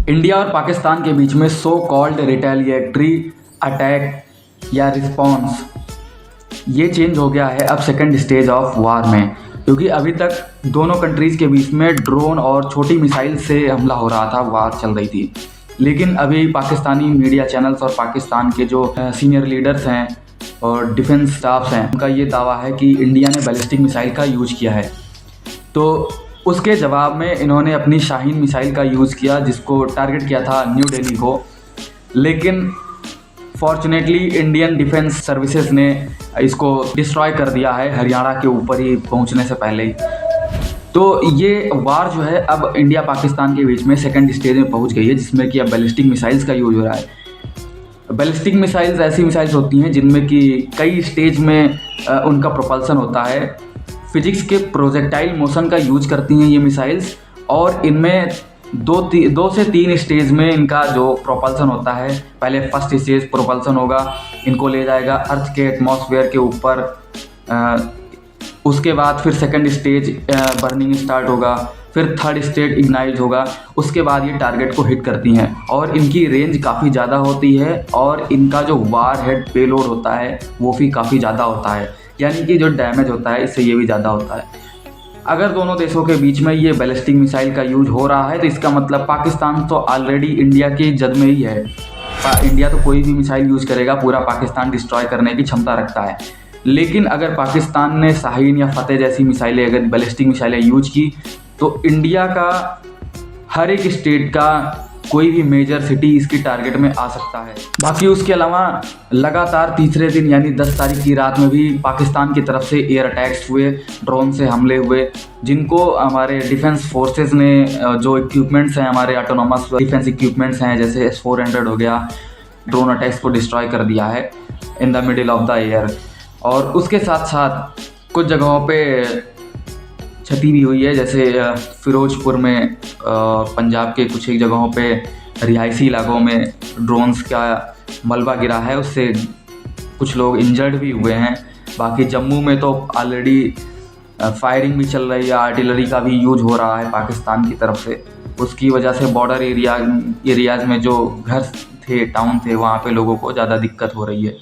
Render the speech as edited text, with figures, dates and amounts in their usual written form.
India और पाकिस्तान के बीच में सो कॉल्ड रिटेलिएटरी अटैक या रिस्पॉन्स ये चेंज हो गया है अब सेकंड स्टेज ऑफ वार में, क्योंकि अभी तक दोनों कंट्रीज़ के बीच में ड्रोन और छोटी मिसाइल से हमला हो रहा था, वार चल रही थी। लेकिन अभी पाकिस्तानी मीडिया चैनल्स और पाकिस्तान के जो सीनियर लीडर्स हैं और डिफेंस स्टाफ्स हैं, उनका ये दावा है कि इंडिया ने बैलिस्टिक मिसाइल का यूज किया है। तो उसके जवाब में इन्होंने अपनी शाहीन मिसाइल का यूज़ किया, जिसको टारगेट किया था न्यू दिल्ली को। लेकिन फॉर्चुनेटली इंडियन डिफेंस सर्विसेज ने इसको डिस्ट्रॉय कर दिया है हरियाणा के ऊपर ही पहुंचने से पहले ही। तो ये वार जो है अब इंडिया पाकिस्तान के बीच में सेकंड स्टेज में पहुंच गई है, जिसमें कि अब बैलिस्टिक मिसाइल्स का यूज हो रहा है। बैलिस्टिक मिसाइल्स ऐसी मिसाइल्स होती हैं जिनमें कि कई स्टेज में उनका प्रोपल्सन होता है। फिजिक्स के प्रोजेक्टाइल मोशन का यूज करती हैं ये मिसाइल्स, और इनमें दो से तीन स्टेज में इनका जो प्रोपल्सन होता है। पहले फर्स्ट स्टेज प्रोपल्सन होगा, इनको ले जाएगा अर्थ के एटमॉस्फेयर के ऊपर। उसके बाद फिर सेकंड स्टेज बर्निंग स्टार्ट होगा, फिर थर्ड स्टेज इग्नाइट होगा। उसके बाद ये टारगेट को हिट करती हैं और इनकी रेंज काफ़ी ज़्यादा होती है, और इनका जो वार हेड पेलोड होता है वो भी काफ़ी ज़्यादा होता है, यानी कि जो डैमेज होता है इससे ये भी ज़्यादा होता है। अगर दोनों देशों के बीच में ये बैलिस्टिक मिसाइल का यूज हो रहा है तो इसका मतलब पाकिस्तान तो ऑलरेडी इंडिया की जद में ही है। इंडिया तो कोई भी मिसाइल यूज करेगा, पूरा पाकिस्तान डिस्ट्रॉय करने की क्षमता रखता है। लेकिन अगर पाकिस्तान ने शाहीन या फतेह जैसी मिसाइलें, अगर बैलिस्टिक मिसाइलें यूज की, तो इंडिया का हर एक स्टेट का कोई भी मेजर सिटी इसकी टारगेट में आ सकता है। बाकी उसके अलावा लगातार तीसरे दिन यानी 10 तारीख की रात में भी पाकिस्तान की तरफ से एयर अटैक्स हुए, ड्रोन से हमले हुए, जिनको हमारे डिफेंस फोर्सेस ने जो इक्विपमेंट्स हैं, हमारे ऑटोनोमस डिफेंस इक्विपमेंट्स हैं जैसे S-400 हो गया, ड्रोन अटैक्स को डिस्ट्रॉय कर दिया है in the middle of the air. और उसके साथ साथ कुछ जगहों पे क्षति भी हुई है, जैसे फिरोजपुर में, पंजाब के कुछ एक जगहों पे रिहायशी इलाकों में ड्रोन्स का मलबा गिरा है, उससे कुछ लोग इंजर्ड भी हुए हैं। बाकी जम्मू में तो ऑलरेडी फायरिंग भी चल रही है, आर्टिलरी का भी यूज हो रहा है पाकिस्तान की तरफ से। उसकी वजह से बॉर्डर एरियाज़ में जो घर थे, टाउन थे, वहाँ पे लोगों को ज़्यादा दिक्कत हो रही है।